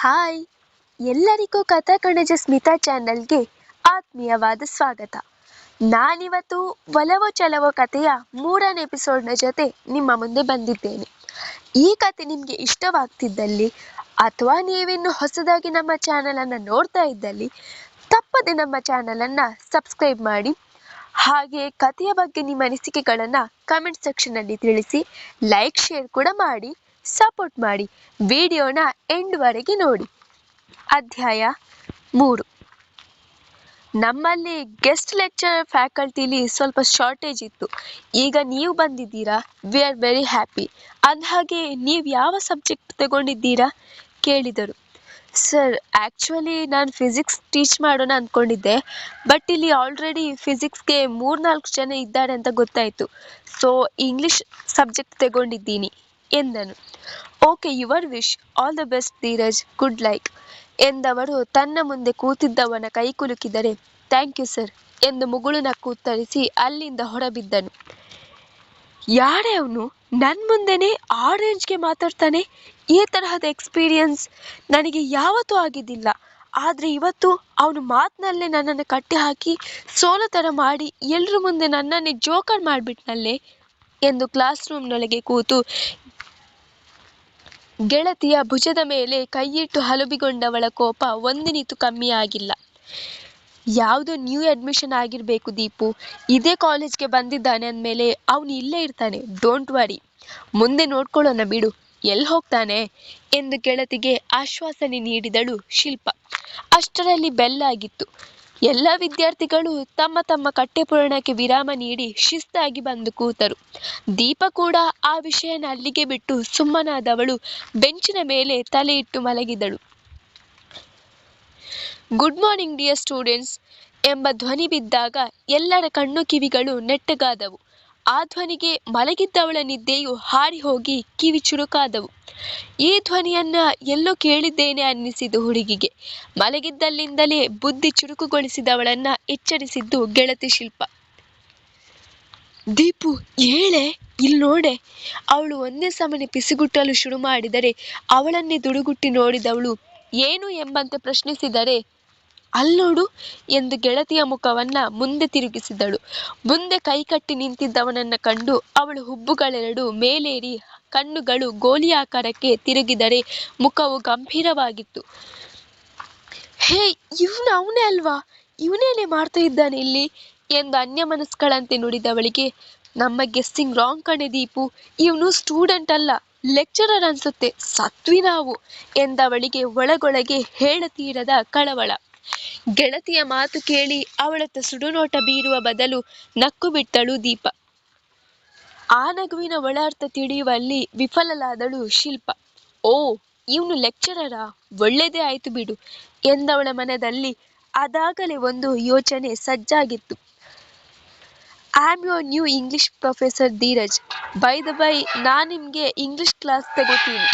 Hi ಎಲ್ಲರಿಗೂ ಕಥಾ ಕಣಜ ಸ್ಮಿತಾ ಚಾನಲ್ಗೆ ಆತ್ಮೀಯವಾದ ಸ್ವಾಗತ. ನಾನಿವತ್ತು ಒಲವೋ ಚಲವೋ ಕಥೆಯ 3ನೇ ಎಪಿಸೋಡ್ನ ಜೊತೆ ನಿಮ್ಮ ಮುಂದೆ ಬಂದಿದ್ದೇನೆ. ಈ ಕತೆ ನಿಮಗೆ ಇಷ್ಟವಾಗ್ತಿದ್ದಲ್ಲಿ ಅಥವಾ ನೀವಿನ್ನು ಹೊಸದಾಗಿ ನಮ್ಮ ಚಾನಲನ್ನು ನೋಡ್ತಾ ಇದ್ದಲ್ಲಿ ತಪ್ಪದೆ ನಮ್ಮ ಚಾನಲನ್ನು ಸಬ್ಸ್ಕ್ರೈಬ್ ಮಾಡಿ. ಹಾಗೆ ಕಥೆಯ ಬಗ್ಗೆ ನಿಮ್ಮ ಅನಿಸಿಕೆಗಳನ್ನು ಕಮೆಂಟ್ ಸೆಕ್ಷನಲ್ಲಿ ತಿಳಿಸಿ, ಲೈಕ್ ಶೇರ್ ಕೂಡ ಮಾಡಿ ಸಪೋರ್ಟ್ ಮಾಡಿ. ವಿಡಿಯೋನ ಎಂಡ್ವರೆಗೆ ನೋಡಿ. ಅಧ್ಯಾಯ 3. ನಮ್ಮಲ್ಲಿ ಗೆಸ್ಟ್ ಲೆಕ್ಚರ್ ಫ್ಯಾಕಲ್ಟಿಲಿ ಸ್ವಲ್ಪ ಶಾರ್ಟೇಜ್ ಇತ್ತು. ಈಗ ನೀವು ಬಂದಿದ್ದೀರಾ, ವಿ ಆರ್ ವೆರಿ ಹ್ಯಾಪಿ. ಅಂದಹಾಗೆ ನೀವು ಯಾವ ಸಬ್ಜೆಕ್ಟ್ ತಗೊಂಡಿದ್ದೀರಾ ಕೇಳಿದರು. ಸರ್, ಆ್ಯಕ್ಚುಲಿ ನಾನು ಫಿಸಿಕ್ಸ್ ಟೀಚ್ ಮಾಡೋಣ ಅಂದ್ಕೊಂಡಿದ್ದೆ, ಬಟ್ ಇಲ್ಲಿ ಆಲ್ರೆಡಿ ಫಿಸಿಕ್ಸ್ಗೆ 3-4 ಜನ ಇದ್ದಾರೆ ಅಂತ ಗೊತ್ತಾಯಿತು. ಸೊ ಇಂಗ್ಲೀಷ್ ಸಬ್ಜೆಕ್ಟ್ ತಗೊಂಡಿದ್ದೀನಿ ಎಂದನು. Okay, your wish, all the best Dheeraj, good like ಎಂದವರು ತನ್ನ ಮುಂದೆ ಕೂತಿದ್ದವನ ಕೈ ಕುಲುಕಿದರೆ, ಥ್ಯಾಂಕ್ ಯು ಸರ್ ಎಂದು ಮುಗುಳು ನಕ್ಕು ಉತ್ತರಿಸಿ ಅಲ್ಲಿಂದ ಹೊರಬಿದ್ದನು. ಯಾರೇ ಅವನು, ನನ್ನ ಮುಂದೆನೇ ಆ ರೇಂಜ್ಗೆ ಮಾತಾಡ್ತಾನೆ. ಈ ತರಹದ ಎಕ್ಸ್ಪೀರಿಯನ್ಸ್ ನನಗೆ ಯಾವತ್ತೂ ಆಗಿದ್ದಿಲ್ಲ. ಆದರೆ ಇವತ್ತು ಅವನು ಮಾತಿನಲ್ಲೇ ನನ್ನನ್ನು ಕಟ್ಟಿ ಹಾಕಿ ಸೋಲೋ ಥರ ಮಾಡಿ ಎಲ್ಲರ ಮುಂದೆ ನನ್ನನ್ನೇ ಜೋಕರ್ ಮಾಡಿಬಿಟ್ನಲ್ಲೇ ಎಂದು ಕ್ಲಾಸ್ ರೂಮ್ನೊಳಗೆ ಕೂತು ಗೆಳತಿಯ ಭುಜದ ಮೇಲೆ ಕೈಯಿಟ್ಟು ಹಲುಬಿಗೊಂಡವಳ ಕೋಪ ಒಂದಿನಿತೂ ಕಮ್ಮಿ ಆಗಿಲ್ಲ. ಯಾವುದೋ ನ್ಯೂ ಅಡ್ಮಿಷನ್ ಆಗಿರಬೇಕು ದೀಪು. ಇದೇ ಕಾಲೇಜ್ಗೆ ಬಂದಿದ್ದಾನೆ ಅಂದಮೇಲೆ ಅವನು ಇಲ್ಲೇ ಇರ್ತಾನೆ. ಡೋಂಟ್ ವರಿ, ಮುಂದೆ ನೋಡ್ಕೊಳ್ಳೋಣ ಬಿಡು, ಎಲ್ಲಿ ಹೋಗ್ತಾನೆ ಎಂದು ಗೆಳತಿಗೆ ಆಶ್ವಾಸನೆ ನೀಡಿದಳು ಶಿಲ್ಪ. ಅಷ್ಟರಲ್ಲಿ ಬೆಲ್ ಆಗಿತ್ತು. ಎಲ್ಲ ವಿದ್ಯಾರ್ಥಿಗಳು ತಮ್ಮ ತಮ್ಮ ಕಟ್ಟೆಪುರಾಣಕ್ಕೆ ವಿರಾಮ ನೀಡಿ ಶಿಸ್ತಾಗಿ ಬಂದು ಕೂತರು. ದೀಪ ಕೂಡ ಆ ವಿಷಯನ ಅಲ್ಲಿಗೆ ಬಿಟ್ಟು ಸುಮ್ಮನಾದವಳು ಬೆಂಚಿನ ಮೇಲೆ ತಲೆ ಇಟ್ಟು ಮಲಗಿದಳು. ಗುಡ್ ಮಾರ್ನಿಂಗ್ ಡಿಯರ್ ಸ್ಟೂಡೆಂಟ್ಸ್ ಎಂಬ ಧ್ವನಿ ಬಿದ್ದಾಗ ಎಲ್ಲರ ಕಣ್ಣು ಕಿವಿಗಳು ನೆಟ್ಟಗಾದವು. ಆ ಧ್ವನಿಗೆ ಮಲಗಿದ್ದವಳ ನಿದ್ದೆಯು ಹಾರಿ ಹೋಗಿ ಕಿವಿ ಚುರುಕಾದವು. ಈ ಧ್ವನಿಯನ್ನ ಎಲ್ಲೋ ಕೇಳಿದ್ದೇನೆ ಅನ್ನಿಸಿತು ಹುಡುಗಿಗೆ. ಮಲಗಿದ್ದಲ್ಲಿಂದಲೇ ಬುದ್ಧಿ ಚುರುಕುಗೊಳಿಸಿದವಳನ್ನ ಎಚ್ಚರಿಸಿದ್ದು ಗೆಳತಿ ಶಿಲ್ಪ. ದೀಪು, ಏಳೆ, ಇಲ್ಲಿ ನೋಡೆ. ಅವಳು ಒಂದೇ ಸಮನೆ ಪಿಸಿಗುಟ್ಟಲು ಶುರು ಮಾಡಿದರೆ ಅವಳನ್ನೇ ದುಡುಗುಟ್ಟಿ ನೋಡಿದವಳು ಏನು ಎಂಬಂತೆ ಪ್ರಶ್ನಿಸಿದರೆ, ಅಲ್ಲೋಡು ಎಂದು ಗೆಳತಿಯ ಮುಖವನ್ನ ಮುಂದೆ ತಿರುಗಿಸಿದಳು. ಮುಂದೆ ಕೈಕಟ್ಟಿ ನಿಂತಿದ್ದವನನ್ನ ಕಂಡು ಅವಳು ಹುಬ್ಬುಗಳೆರಡು ಮೇಲೇರಿ ಕಣ್ಣುಗಳು ಗೋಲಿ ಆಕಾರಕ್ಕೆ ತಿರುಗಿದರೆ ಮುಖವು ಗಂಭೀರವಾಗಿತ್ತು. ಹೇ, ಅವನೇ ಅಲ್ವಾ? ಇವನೇನೇ ಮಾಡ್ತಾ ಇದ್ದಾನೆ ಇಲ್ಲಿ ಎಂದು ಅನ್ಯಮನಸ್ಕಳಂತೆ ನುಡಿದವಳಿಗೆ, ನಮ್ಮ ಗೆಸ್ಸಿಂಗ್ ರಾಂಗ್ ಕಣೆ ದೀಪು, ಇವನು ಸ್ಟೂಡೆಂಟ್ ಅಲ್ಲ, ಲೆಕ್ಚರರ್ ಅನ್ಸುತ್ತೆ, ಸತ್ವಿ ನಾವು ಎಂದವಳಿಗೆ ಒಳಗೊಳಗೆ ಹೇಳತೀರದ ಕಳವಳ. ಗೆಳತಿಯ ಮಾತು ಕೇಳಿ ಅವಳತ್ತ ಸುಡುನೋಟ ಬೀರುವ ಬದಲು ನಕ್ಕು ಬಿಟ್ಟಳು ದೀಪ. ಆ ನಗುವಿನ ಒಳ ಅರ್ಥ ತಿಳಿಯುವಲ್ಲಿ ವಿಫಲಲಾದಳು ಶಿಲ್ಪ. ಓ, ಇವನು ಲೆಕ್ಚರರಾ, ಒಳ್ಳೆಯದೇ ಆಯ್ತು ಬಿಡು ಎಂದವಳ ಮನದಲ್ಲಿ ಅದಾಗಲೇ ಒಂದು ಯೋಚನೆ ಸಜ್ಜಾಗಿತ್ತು. I am your new English professor Dheeraj. By the by, ನಾನು ನಿಮಗೆ ಇಂಗ್ಲಿಷ್ ಕ್ಲಾಸ್ ತಗೋತೀನಿ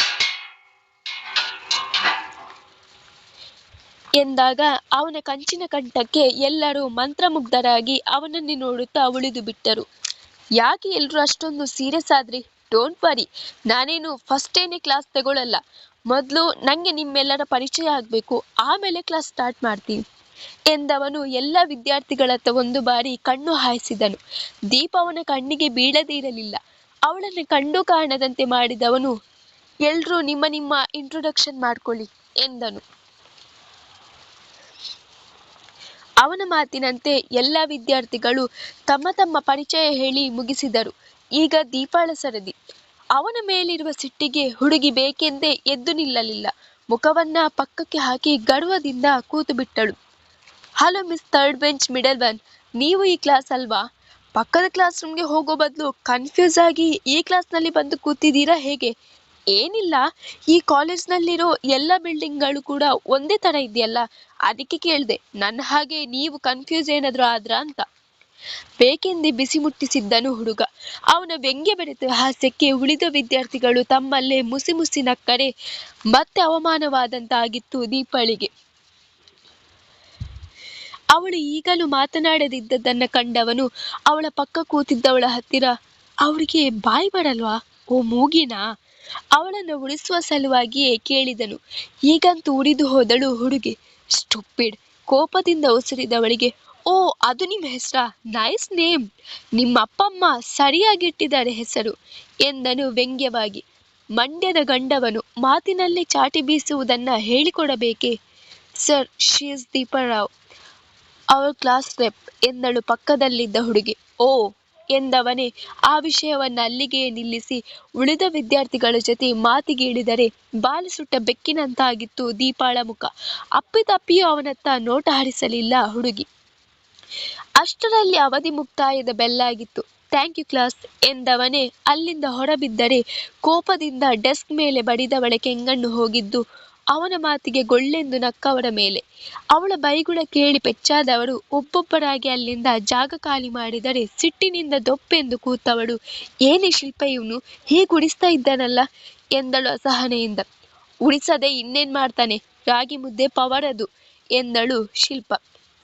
ಎಂದಾಗ ಅವನ ಕಂಚಿನ ಕಂಠಕ್ಕೆ ಎಲ್ಲರೂ ಮಂತ್ರಮುಗ್ಧರಾಗಿ ಅವನನ್ನೇ ನೋಡುತ್ತಾ ಉಳಿದು ಬಿಟ್ಟರು. ಯಾಕೆ ಎಲ್ಲರೂ ಅಷ್ಟೊಂದು ಸೀರಿಯಸ್ ಆದ್ರಿ? ಡೋಂಟ್ ವರಿ, ನಾನೇನು ಫಸ್ಟ್ ಡೇನೇ ಕ್ಲಾಸ್ ತಗೊಳ್ಳಲ್ಲ. ಮೊದಲು ನನಗೆ ನಿಮ್ಮೆಲ್ಲರ ಪರಿಚಯ ಆಗಬೇಕು, ಆಮೇಲೆ ಕ್ಲಾಸ್ ಸ್ಟಾರ್ಟ್ ಮಾಡ್ತೀನಿ ಎಂದವನು ಎಲ್ಲ ವಿದ್ಯಾರ್ಥಿಗಳತ್ತ ಒಂದು ಬಾರಿ ಕಣ್ಣು ಹಾಯಿಸಿದನು. ದೀಪ ಅವನ ಕಣ್ಣಿಗೆ ಬೀಳದೇ ಇರಲಿಲ್ಲ. ಅವಳನ್ನು ಕಂಡು ಕಾಣದಂತೆ ಮಾಡಿದವನು, ಎಲ್ರೂ ನಿಮ್ಮ ನಿಮ್ಮ ಇಂಟ್ರೊಡಕ್ಷನ್ ಮಾಡ್ಕೊಳ್ಳಿ ಎಂದನು. ಅವನ ಮಾತಿನಂತೆ ಎಲ್ಲ ವಿದ್ಯಾರ್ಥಿಗಳು ತಮ್ಮ ತಮ್ಮ ಪರಿಚಯ ಹೇಳಿ ಮುಗಿಸಿದರು. ಈಗ ದೀಪಾಳ ಸರದಿ. ಅವನ ಮೇಲಿರುವ ಸಿಟ್ಟಿಗೆ ಹುಡುಗಿ ಬೇಕೆಂದೇ ಎದ್ದು ನಿಲ್ಲಲಿಲ್ಲ. ಮುಖವನ್ನ ಪಕ್ಕಕ್ಕೆ ಹಾಕಿ ಗರ್ವದಿಂದ ಕೂತು ಬಿಟ್ಟಳು. Hello miss third bench middle one, ನೀವು ಈ ಕ್ಲಾಸ್ ಅಲ್ವಾ? ಪಕ್ಕದ ಕ್ಲಾಸ್ ರೂಮ್ಗೆ ಹೋಗೋ ಬದಲು ಕನ್ಫ್ಯೂಸ್ ಆಗಿ ಈ ಕ್ಲಾಸ್ನಲ್ಲಿ ಬಂದು ಕೂತಿದ್ದೀರಾ ಹೇಗೆ? ಏನಿಲ್ಲ, ಈ ಕಾಲೇಜ್ನಲ್ಲಿರೋ ಎಲ್ಲ ಬಿಲ್ಡಿಂಗ್ಗಳು ಕೂಡ ಒಂದೇ ಥರ ಇದೆಯಲ್ಲ, ಅದಕ್ಕೆ ಕೇಳಿದೆ. ನನ್ನ ಹಾಗೆ ನೀವು ಕನ್ಫ್ಯೂಸ್ ಏನಾದರೂ ಆದ್ರಾ ಅಂತ ಬೇಕೆಂದೇ ಬಿಸಿ ಮುಟ್ಟಿಸಿದ್ದನು ಹುಡುಗ. ಅವನ ವ್ಯಂಗ್ಯ ಬೆರೆತ ಹಾಸ್ಯಕ್ಕೆ ಉಳಿದ ವಿದ್ಯಾರ್ಥಿಗಳು ತಮ್ಮಲ್ಲೇ ಮುಸಿ ಮುಸಿ ನಕ್ಕರೆ ಮತ್ತೆ ಅವಮಾನವಾದಂತಾಗಿತ್ತು ದೀಪಳಿಗೆ. ಅವಳು ಈಗಲೂ ಮಾತನಾಡದಿದ್ದದನ್ನ ಕಂಡವನು ಅವಳ ಪಕ್ಕ ಕೂತಿದ್ದವಳ ಹತ್ತಿರ, ಅವರಿಗೆ ಬಾಯಿ ಬರಲ್ವಾ? ಓ ಮೂಗಿನಾ? ಅವಳನ್ನು ಉಳಿಸುವ ಸಲುವಾಗಿಯೇ ಕೇಳಿದನು. ಹೀಗಂತೂ ಉಳಿದು ಹೋದಳು ಹುಡುಗಿ. ಸ್ಟುಪಿಡ್! ಕೋಪದಿಂದ ಉಸಿರಿದವಳಿಗೆ, ಓ, ಅದು ನಿಮ್ಮ ಹೆಸರಾ? Nice name. ನಿಮ್ಮ ಅಪ್ಪಮ್ಮ ಸರಿಯಾಗಿಟ್ಟಿದ್ದಾರೆ ಹೆಸರು ಎಂದನು ವ್ಯಂಗ್ಯವಾಗಿ. ಮಂಡ್ಯದ ಗಂಡವನು ಮಾತಿನಲ್ಲಿ ಚಾಟಿ ಬೀಸುವುದನ್ನ ಹೇಳಿಕೊಡಬೇಕೇ? Sir, she is ದೀಪಾರಾವ್, our class rep ಎಂದಳು ಪಕ್ಕದಲ್ಲಿದ್ದ ಹುಡುಗಿ. ಓ ಎಂದವನೇ ಆ ವಿಷಯವನ್ನ ಅಲ್ಲಿಗೆ ನಿಲ್ಲಿಸಿ ಉಳಿದ ವಿದ್ಯಾರ್ಥಿಗಳ ಜೊತೆ ಮಾತಿಗಿಳಿದರೆ ಬಾಲು ಸುಟ್ಟ ಬೆಕ್ಕಿನಂತಾಗಿತ್ತು ದೀಪಾಳ ಮುಖ. ಅಪ್ಪಿತಪ್ಪಿಯೂ ಅವನತ್ತ ನೋಟ ಹರಿಸಲಿಲ್ಲ ಹುಡುಗಿ. ಅಷ್ಟರಲ್ಲಿ ಅವಧಿ ಮುಕ್ತಾಯದ ಬೆಲ್ಲಾಗಿತ್ತು. ಥ್ಯಾಂಕ್ ಯು ಕ್ಲಾಸ್ ಎಂದವನೇ ಅಲ್ಲಿಂದ ಹೊರಬಿದ್ದರೆ ಕೋಪದಿಂದ ಡೆಸ್ಕ್ ಮೇಲೆ ಬಡಿದವಳ ಕೆಂಗಣ್ಣು ಹೋಗಿದ್ದು ಅವನ ಮಾತಿಗೆ ಗೊಳ್ಳೆಂದು ನಕ್ಕವರ ಮೇಲೆ. ಅವಳ ಬೈಗುಳ ಕೇಳಿ ಪೆಚ್ಚಾದವರು ಒಬ್ಬೊಬ್ಬರಾಗಿ ಅಲ್ಲಿಂದ ಜಾಗ ಖಾಲಿ ಮಾಡಿದರೆ ಸಿಟ್ಟಿನಿಂದ ದೊಪ್ಪೆಂದು ಕೂತವಳು, ಏನೇ ಶಿಲ್ಪ ಇವನು ಹೀಗೆ ಉಡಿಸ್ತಾ ಇದ್ದಾನಲ್ಲ ಎಂದಳು ಅಸಹನೆಯಿಂದ. ಉಡಿಸದೆ ಇನ್ನೇನ್ ಮಾಡ್ತಾನೆ, ರಾಗಿ ಮುದ್ದೆ ಪವರದು ಎಂದಳು ಶಿಲ್ಪ.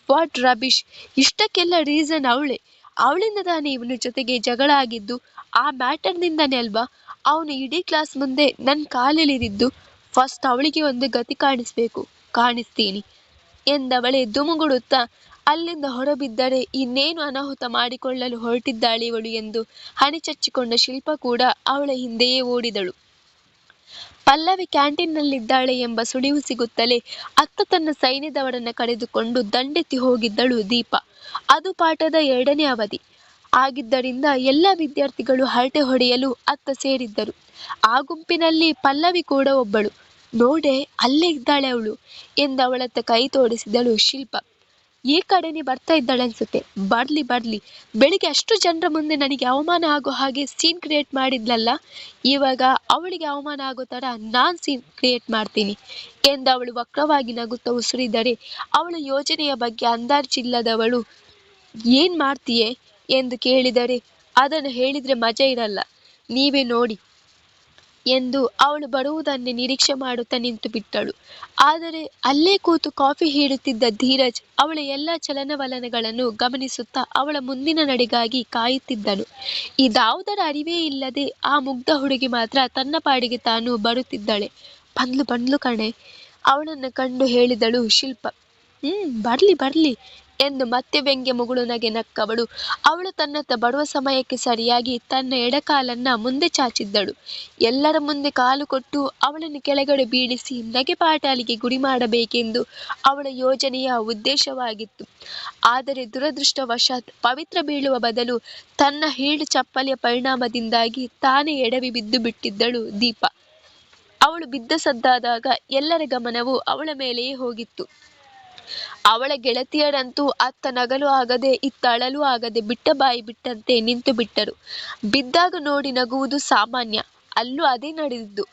What rubbish! ಇಷ್ಟಕ್ಕೆಲ್ಲ ರೀಸನ್ ಅವಳೇ. ಅವಳಿಂದ ತಾನೇ ಇವನ ಜೊತೆಗೆ ಜಗಳ ಆಗಿದ್ದು. ಆ ಮ್ಯಾಟರ್ನಿಂದನೇ ಅಲ್ವಾ ಅವನು ಇಡೀ ಕ್ಲಾಸ್ ಮುಂದೆ ನನ್ನ ಕಾಲಿಳಿದಿದ್ದು. ಫಸ್ಟ್ ಅವಳಿಗೆ ಒಂದು ಗತಿ ಕಾಣಿಸ್ತೀನಿ ಎಂದವಳೆ ದುಮುಗುಡುತ್ತಾ ಅಲ್ಲಿಂದ ಹೊರಬಿದ್ದರೆ ಇನ್ನೇನು ಅನಾಹುತ ಮಾಡಿಕೊಳ್ಳಲು ಹೊರಟಿದ್ದಾಳಿವಳು ಎಂದು ಹಣಿಚಚ್ಚಿಕೊಂಡ ಶಿಲ್ಪ ಕೂಡ ಅವಳ ಹಿಂದೆಯೇ ಓಡಿದಳು. ಪಲ್ಲವಿ ಕ್ಯಾಂಟೀನ್ನಲ್ಲಿದ್ದಾಳೆ ಎಂಬ ಸುಳಿವು ಸಿಗುತ್ತಲೇ ಅತ್ತ ತನ್ನ ಸೈನ್ಯದವರನ್ನ ಕರೆದುಕೊಂಡು ದಂಡೆತ್ತಿ ಹೋಗಿದ್ದಳು ದೀಪ. ಅದು ಪಾಠದ 2ನೇ ಅವಧಿ ಆಗಿದ್ದರಿಂದ ಎಲ್ಲ ವಿದ್ಯಾರ್ಥಿಗಳು ಹರಟೆ ಹೊಡೆಯಲು ಅತ್ತ ಸೇರಿದ್ದರು. ಆ ಗುಂಪಿನಲ್ಲಿ ಪಲ್ಲವಿ ಕೂಡ ಒಬ್ಬಳು. ನೋಡೆ, ಅಲ್ಲೇ ಇದ್ದಾಳೆ ಅವಳು ಎಂದವಳತ್ತ ಕೈ ತೋರಿಸಿದಳು ಶಿಲ್ಪ. ಈ ಕಡೆನೇ ಬರ್ತಾ ಇದ್ದಾಳನ್ಸುತ್ತೆ. ಬರ್ಲಿ. ಬೆಳಿಗ್ಗೆ ಅಷ್ಟು ಜನರ ಮುಂದೆ ನನಗೆ ಅವಮಾನ ಆಗೋ ಹಾಗೆ ಸೀನ್ ಕ್ರಿಯೇಟ್ ಮಾಡಿದ್ಲಲ್ಲ, ಇವಾಗ ಅವಳಿಗೆ ಅವಮಾನ ಆಗೋ ತರ ನಾನ್ ಸೀನ್ ಕ್ರಿಯೇಟ್ ಮಾಡ್ತೀನಿ ಎಂದವಳು ವಕ್ರವಾಗಿ ನಗುತ್ತಾ ಉಸಿರಿದರೆ ಅವಳ ಯೋಜನೆಯ ಬಗ್ಗೆ ಅಂದಾಜಿಲ್ಲದವಳು, ಏನ್ ಮಾಡ್ತೀಯೇ ಎಂದು ಕೇಳಿದರೆ, ಅದನ್ನು ಹೇಳಿದ್ರೆ ಮಜಾ ಇರಲ್ಲ, ನೀವೇ ನೋಡಿ ಎಂದು ಅವಳು ಬರುವುದನ್ನೇ ನಿರೀಕ್ಷೆ ಮಾಡುತ್ತಾ ನಿಂತು ಬಿಟ್ಟಳು. ಆದರೆ ಅಲ್ಲೇ ಕೂತು ಕಾಫಿ ಹೀಡುತ್ತಿದ್ದ ಧೀರಜ್ ಅವಳ ಎಲ್ಲ ಚಲನವಲನಗಳನ್ನು ಗಮನಿಸುತ್ತಾ ಅವಳ ಮುಂದಿನ ನಡೆಗಾಗಿ ಕಾಯುತ್ತಿದ್ದನು. ಇದಾವುದರ ಅರಿವೇ ಇಲ್ಲದೆ ಆ ಮುಗ್ಧ ಹುಡುಗಿ ಮಾತ್ರ ತನ್ನ ಪಾಡಿಗೆ ತಾನು ಬರುತ್ತಿದ್ದಳೆ. ಬಂದ್ಲು ಕಣೆ ಅವಳನ್ನು ಕಂಡು ಹೇಳಿದಳು ಶಿಲ್ಪ. ಬರ್ಲಿ ಎಂದು ಮತ್ತೆ ವ್ಯಂಗ್ಯ ಮುಗುಳು ನಗೆ ನಕ್ಕವಳು. ಅವಳು ತನ್ನತ್ತ ಬರುವ ಸಮಯಕ್ಕೆ ಸರಿಯಾಗಿ ತನ್ನ ಎಡಕಾಲನ್ನ ಮುಂದೆ ಚಾಚಿದ್ದಳು. ಎಲ್ಲರ ಮುಂದೆ ಕಾಲು ಕೊಟ್ಟು ಅವಳನ್ನು ಕೆಳಗಡೆ ಬೀಳಿಸಿ ನಗೆ ಪಾಟಾಲಿಗೆ ಗುರಿ ಮಾಡಬೇಕೆಂದು ಅವಳ ಯೋಜನೆಯ ಉದ್ದೇಶವಾಗಿತ್ತು. ಆದರೆ ದುರದೃಷ್ಟವಶಾತ್ ಪವಿತ್ರ ಬೀಳುವ ಬದಲು ತನ್ನ ಹೀಳು ಚಪ್ಪಲಿಯ ಪರಿಣಾಮದಿಂದಾಗಿ ತಾನೇ ಎಡವಿ ಬಿದ್ದು ಬಿಟ್ಟಿದ್ದಳು ದೀಪ. ಅವಳು ಬಿದ್ದ ಸದ್ದಾದಾಗ ಎಲ್ಲರ ಗಮನವು ಅವಳ ಮೇಲೆಯೇ ಹೋಗಿತ್ತು. ಅವಳ ಗೆಳತಿಯರಂತೂ ಅತ್ತ ನಗಲು ಆಗದೆ ಇತ್ತ ಅಳಲು ಆಗದೆ ಬಿಟ್ಟ ಬಾಯಿ ಬಿಟ್ಟಂತೆ ನಿಂತು ಬಿಟ್ಟರು. ಬಿದ್ದಾಗ ನೋಡಿ ನಗುವುದು ಸಾಮಾನ್ಯ, ಅಲ್ಲೂ ಅದೇ ನಡೆದಿದ್ದು.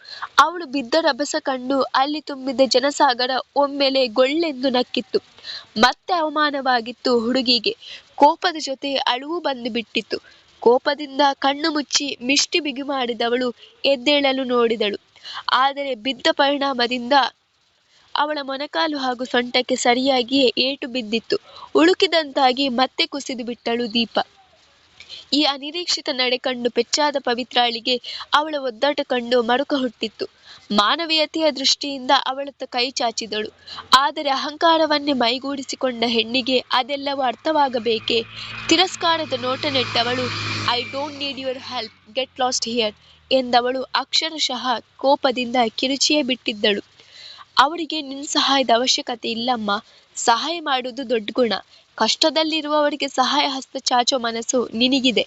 ಅವಳು ಬಿದ್ದ ರಭಸ ಕಂಡು ಅಲ್ಲಿ ತುಂಬಿದ್ದ ಜನಸಾಗರ ಒಮ್ಮೆಲೆ ಗೊಳ್ಳೆಂದು ನಕ್ಕಿತ್ತು. ಮತ್ತೆ ಅವಮಾನವಾಗಿತ್ತು ಹುಡುಗಿಗೆ. ಕೋಪದ ಜೊತೆ ಅಳುವು ಬಂದು ಬಿಟ್ಟಿತ್ತು. ಕೋಪದಿಂದ ಕಣ್ಣು ಮುಚ್ಚಿ ಮಿಷ್ಟಿ ಬಿಗಿ ಮಾಡಿದವಳು ಎದ್ದೇಳಲು ನೋಡಿದಳು. ಆದರೆ ಬಿದ್ದ ಪರಿಣಾಮದಿಂದ ಅವಳ ಮೊಣಕಾಲು ಹಾಗೂ ಸೊಂಟಕ್ಕೆ ಸರಿಯಾಗಿಯೇ ಏಟು ಬಿದ್ದಿತ್ತು. ಉಳುಕಿದಂತಾಗಿ ಮತ್ತೆ ಕುಸಿದು ಬಿಟ್ಟಳು ದೀಪ. ಈ ಅನಿರೀಕ್ಷಿತ ನಡೆ ಕಂಡು ಪೆಚ್ಚಾದ ಪವಿತ್ರಾಳಿಗೆ ಅವಳ ಒದ್ದಾಟ ಕಂಡು ಮರುಕ ಹುಟ್ಟಿತ್ತು. ಮಾನವೀಯತೆಯ ದೃಷ್ಟಿಯಿಂದ ಅವಳತ್ತ ಕೈ ಚಾಚಿದಳು. ಆದರೆ ಅಹಂಕಾರವನ್ನೇ ಮೈಗೂಡಿಸಿಕೊಂಡ ಹೆಣ್ಣಿಗೆ ಅದೆಲ್ಲವೂ ಅರ್ಥವಾಗಬೇಕೇ? ತಿರಸ್ಕಾರದ ನೋಟ ನೆಟ್ಟವಳು, I don't need your help, get lost here ಎಂದವಳು ಅಕ್ಷರಶಃ ಕೋಪದಿಂದ ಕಿರುಚಿಯೇ ಬಿಟ್ಟಿದ್ದಳು. ಅವರಿಗೆ ನಿನ್ನ ಸಹಾಯದ ಅವಶ್ಯಕತೆ ಇಲ್ಲಮ್ಮ. ಸಹಾಯ ಮಾಡುವುದು ದೊಡ್ಡ ಗುಣ. ಕಷ್ಟದಲ್ಲಿರುವವರಿಗೆ ಸಹಾಯ ಹಸ್ತ ಚಾಚೋ ಮನಸ್ಸು ನಿನಗಿದೆ.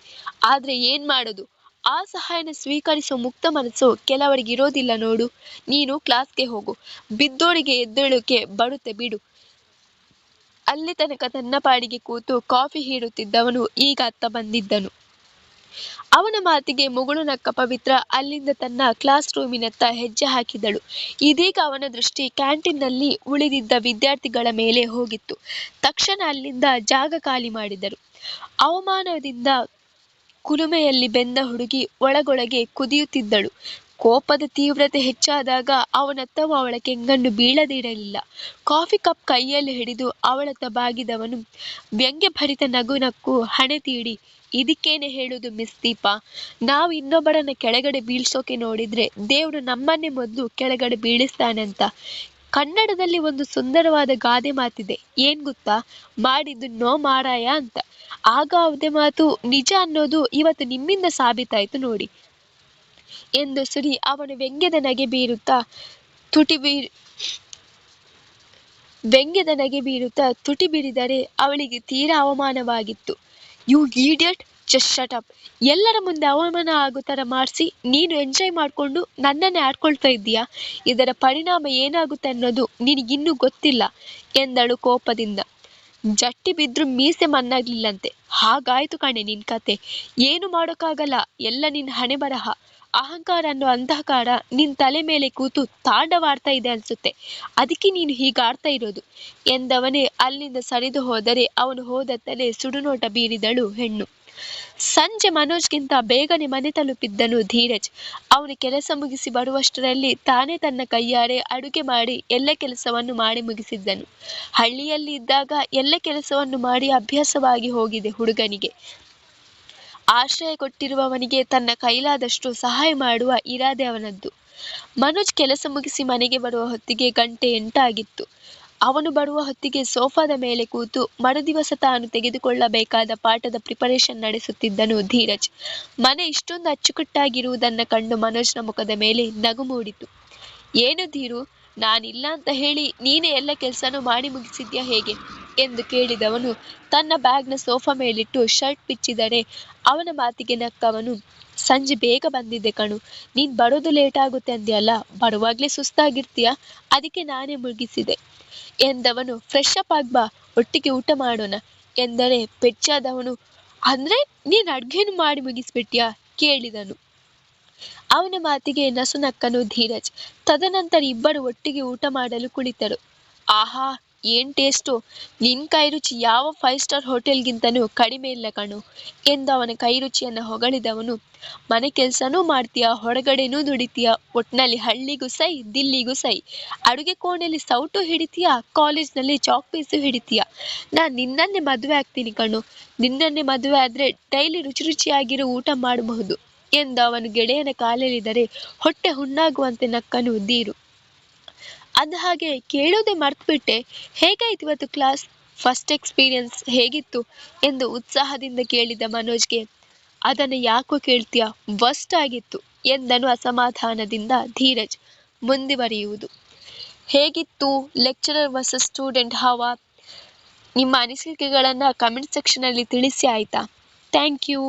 ಆದ್ರೆ ಏನ್ ಮಾಡೋದು, ಆ ಸಹಾಯನ ಸ್ವೀಕರಿಸೋ ಮುಕ್ತ ಮನಸ್ಸು ಕೆಲವರಿಗೆ ಇರೋದಿಲ್ಲ ನೋಡು. ನೀನು ಕ್ಲಾಸ್ಗೆ ಹೋಗು, ಬಿದ್ದೋರಿಗೆ ಎದ್ದೇಳೋಕೆ ಬರುತ್ತೆ ಬಿಡು. ಅಲ್ಲಿ ತನಕ ತನ್ನ ಪಾಡಿಗೆ ಕೂತು ಕಾಫಿ ಹೀರುತ್ತಿದ್ದವನು ಈಗ ಅತ್ತ ಬಂದಿದ್ದನು. ಅವನ ಮಾತಿಗೆ ಮುಗುಳು ನಕ್ಕ ಪವಿತ್ರ ಅಲ್ಲಿಂದ ತನ್ನ ಕ್ಲಾಸ್ ರೂಮಿನತ್ತ ಹೆಜ್ಜೆ ಹಾಕಿದಳು. ಇದೀಗ ಅವನ ದೃಷ್ಟಿ ಕ್ಯಾಂಟೀನ್ನಲ್ಲಿ ಉಳಿದಿದ್ದ ವಿದ್ಯಾರ್ಥಿಗಳ ಮೇಲೆ ಹೋಗಿತ್ತು. ತಕ್ಷಣ ಅಲ್ಲಿಂದ ಜಾಗ ಖಾಲಿ ಮಾಡಿದರು. ಅವಮಾನದಿಂದ ಕುಲುಮೆಯಲ್ಲಿ ಬೆಂದ ಹುಡುಗಿ ಒಳಗೊಳಗೆ ಕುದಿಯುತ್ತಿದ್ದಳು. ಕೋಪದ ತೀವ್ರತೆ ಹೆಚ್ಚಾದಾಗ ಅವನತ್ತವ ಅವಳ ಕೆಂಗಣ್ಣು ಬೀಳದಿರಲಿಲ್ಲ. ಕಾಫಿ ಕಪ್ ಕೈಯಲ್ಲಿ ಹಿಡಿದು ಅವಳತ್ತ ಬಾಗಿದವನು ವ್ಯಂಗ್ಯಭರಿತ ನಗು ನಕ್ಕು ಹಣೆ ತೀಡಿ, ಇದಕ್ಕೇನೆ ಹೇಳುದು ಮಿಸ್ ದೀಪಾ, ನಾವು ಇನ್ನೊಬ್ಬರನ್ನ ಕೆಳಗಡೆ ಬೀಳ್ಸೋಕೆ ನೋಡಿದ್ರೆ ದೇವ್ರು ನಮ್ಮನ್ನೇ ಮೊದಲು ಕೆಳಗಡೆ ಬೀಳಿಸ್ತಾನೆ ಅಂತ. ಕನ್ನಡದಲ್ಲಿ ಒಂದು ಸುಂದರವಾದ ಗಾದೆ ಮಾತಿದೆ, ಏನ್ ಗೊತ್ತಾ, ಮಾಡಿದ್ದು ನೋ ಮಾರಾಯ ಅಂತ. ಆಗ ಅವದೇ ಮಾತು ನಿಜ ಅನ್ನೋದು ಇವತ್ತು ನಿಮ್ಮಿಂದ ಸಾಬೀತಾಯ್ತು ನೋಡಿ ಎಂದು ಸುರಿ ಅವನು ವ್ಯಂಗ್ಯದ ನಗೆ ಬೀರುತ್ತಾ ತುಟಿ ಬಿರಿದರೆ ಅವಳಿಗೆ ತೀರಾ ಅವಮಾನವಾಗಿತ್ತು. You idiot, just shut up. ಎಲ್ಲರ ಮುಂದೆ ಅವಮಾನ ಆಗೋ ಥರ ಮಾಡಿಸಿ ನೀನು ಎಂಜಾಯ್ ಮಾಡಿಕೊಂಡು ನನ್ನನ್ನೇ ಆಡ್ಕೊಳ್ತಾ ಇದ್ದೀಯಾ? ಇದರ ಪರಿಣಾಮ ಏನಾಗುತ್ತೆ ಅನ್ನೋದು ನಿನಗಿನ್ನೂ ಗೊತ್ತಿಲ್ಲ ಎಂದಳು ಕೋಪದಿಂದ. ಜಟ್ಟಿ ಬಿದ್ರೂ ಮೀಸೆ ಮಣ್ಣಾಗ್ಲಿಲ್ಲಂತೆ. ಹಾಗಾಯ್ತು ಕಣೆ ನಿನ್ ಕತೆ. ಏನು ಮಾಡೋಕ್ಕಾಗಲ್ಲ, ಎಲ್ಲ ನಿನ್ನ ಹಣೆ ಬರಹ. ಅಹಂಕಾರ ಅನ್ನೋ ಅಂಧಕಾರ ನಿನ್ ತಲೆ ಮೇಲೆ ಕೂತು ತಾಂಡವಾಡ್ತಾ ಇದೆ ಅನ್ಸುತ್ತೆ. ಅದಕ್ಕೆ ನೀನು ಹೀಗಾಡ್ತಾ ಇರೋದು ಎಂದವನೇ ಅಲ್ಲಿಂದ ಸರಿದು ಹೋದರೆ ಅವನು ಹೋದತ್ತಲೇ ಸುಡುನೋಟ ಬೀರಿದಳು ಹೆಣ್ಣು. ಸಂಜೆ ಮನೋಜ್ಗಿಂತ ಬೇಗನೆ ಮನೆ ತಲುಪಿದ್ದನು ಧೀರಜ್. ಅವನು ಕೆಲಸ ಮುಗಿಸಿ ಬರುವಷ್ಟರಲ್ಲಿ ತಾನೇ ತನ್ನ ಕೈಯಾರೆ ಅಡುಗೆ ಮಾಡಿ ಎಲ್ಲ ಕೆಲಸವನ್ನು ಮಾಡಿ ಮುಗಿಸಿದ್ದನು. ಹಳ್ಳಿಯಲ್ಲಿ ಇದ್ದಾಗ ಎಲ್ಲ ಕೆಲಸವನ್ನು ಮಾಡಿ ಅಭ್ಯಾಸವಾಗಿ ಹೋಗಿದೆ ಹುಡುಗನಿಗೆ. ಆಶ್ರಯ ಕೊಟ್ಟಿರುವವನಿಗೆ ತನ್ನ ಕೈಲಾದಷ್ಟು ಸಹಾಯ ಮಾಡುವ ಇರಾದೆ ಅವನದ್ದು. ಮನೋಜ್ ಕೆಲಸ ಮುಗಿಸಿ ಮನೆಗೆ ಬರುವ ಹೊತ್ತಿಗೆ ಗಂಟೆ 8 ಆಗಿತ್ತು. ಅವನು ಬರುವ ಹೊತ್ತಿಗೆ ಸೋಫಾದ ಮೇಲೆ ಕೂತು ಮರುದಿವಸ ತಾನು ತೆಗೆದುಕೊಳ್ಳಬೇಕಾದ ಪಾಠದ ಪ್ರಿಪರೇಷನ್ ನಡೆಸುತ್ತಿದ್ದನು ಧೀರಜ್. ಮನೆ ಇಷ್ಟೊಂದು ಅಚ್ಚುಕಟ್ಟಾಗಿರುವುದನ್ನು ಕಂಡು ಮನೋಜ್ನ ಮುಖದ ಮೇಲೆ ನಗು ಮೂಡಿತು. ಏನು ಧೀರು, ನಾನಿಲ್ಲ ಅಂತ ಹೇಳಿ ನೀನೇ ಎಲ್ಲ ಕೆಲಸನೂ ಮಾಡಿ ಮುಗಿಸಿದ್ಯಾ ಹೇಗೆ ಎಂದು ಕೇಳಿದವನು ತನ್ನ ಬ್ಯಾಗ್ನ ಸೋಫಾ ಮೇಲಿಟ್ಟು ಶರ್ಟ್ ಬಿಚ್ಚಿದರೆ ಅವನ ಮಾತಿಗೆ ನಕ್ಕವನು, ಸಂಜೆ ಬೇಗ ಬಂದಿದ್ದೆ ಕಣು, ನೀನ್ ಬರೋದು ಲೇಟ್ ಆಗುತ್ತೆ ಅಂದ್ಯಲ್ಲ, ಬರುವಾಗ್ಲೇ ಸುಸ್ತಾಗಿರ್ತೀಯ, ಅದಕ್ಕೆ ನಾನೇ ಮುಗಿಸಿದೆ ಎಂದವನು. ಫ್ರೆಶ್ ಅಪ್ ಆಗ್ಬಾ, ಒಟ್ಟಿಗೆ ಊಟ ಮಾಡೋಣ ಎಂದರೆ ಪೆಚ್ಚಾದವನು, ಅಂದ್ರೆ ನೀನ್ ಅಡ್ಗೆನು ಮಾಡಿ ಮುಗಿಸ್ಬಿಟ್ಯಾ ಕೇಳಿದನು. ಅವನ ಮಾತಿಗೆ ನಸುನಕ್ಕನು ಧೀರಜ್. ತದನಂತರ ಇಬ್ಬರು ಒಟ್ಟಿಗೆ ಊಟ ಮಾಡಲು ಕುಳಿತರು. ಆಹಾ, ಏನ್ ಟೇಸ್ಟು, ನಿನ್ ಕೈರುಚಿ ಯಾವ 5 ಸ್ಟಾರ್ ಹೋಟೆಲ್ಗಿಂತನೂ ಕಡಿಮೆ ಇಲ್ಲ ಕಣು ಎಂದು ಅವನ ಕೈರುಚಿಯನ್ನು ಹೊಗಳಿದವನು. ಮನೆ ಕೆಲ್ಸನೂ ಮಾಡ್ತೀಯಾ, ಹೊರಗಡೆನೂ ದುಡಿತೀಯಾ, ಒಟ್ನಲ್ಲಿ ಹಳ್ಳಿಗೂ ಸೈ ದಿಲ್ಲಿಗೂ ಸೈ. ಅಡುಗೆ ಕೋಣೆಯಲ್ಲಿ ಸೌಟು ಹಿಡಿತೀಯಾ, ಕಾಲೇಜ್ನಲ್ಲಿ ಚಾಕ್ ಪೀಸು ಹಿಡಿತೀಯಾ. ನಾನ್ ನಿನ್ನನ್ನೇ ಮದುವೆ ಆಗ್ತೀನಿ ಕಣು. ನಿನ್ನನ್ನೇ ಮದುವೆ ಆದ್ರೆ ಡೈಲಿ ರುಚಿ ರುಚಿಯಾಗಿರೋ ಊಟ ಮಾಡಬಹುದು ಎಂದು ಅವನು ಗೆಳೆಯನ ಕಾಲೆಳೆದರೆ ಹೊಟ್ಟೆ ಹುಣ್ಣಾಗುವಂತೆ ನಕ್ಕನು ಧೀರು. ಹಾಗೆ ಕೇಳೋದೇ ಮರ್ತ್ಬಿಟ್ಟೆ, ಹೇಗಾಯ್ತು ಇವತ್ತು ಕ್ಲಾಸ್? ಫಸ್ಟ್ ಎಕ್ಸ್ಪೀರಿಯನ್ಸ್ ಹೇಗಿತ್ತು ಎಂದು ಉತ್ಸಾಹದಿಂದ ಕೇಳಿದ ಮನೋಜ್ಗೆ, ಅದನ್ನು ಯಾಕೋ ಕೇಳ್ತೀಯ, ವರ್ಸ್ಟ್ ಆಗಿತ್ತು ಎಂದನು ಅಸಮಾಧಾನದಿಂದ ಧೀರಜ್. ಮುಂದುವರಿಯುವುದು. ಹೇಗಿತ್ತು ಲೆಕ್ಚರರ್ ವರ್ಸಸ್ ಸ್ಟೂಡೆಂಟ್ ಹವಾ? ನಿಮ್ಮ ಅನಿಸಿಕೆಗಳನ್ನು ಕಮೆಂಟ್ ಸೆಕ್ಷನಲ್ಲಿ ತಿಳಿಸಿ ಆಯ್ತಾ? Thank you.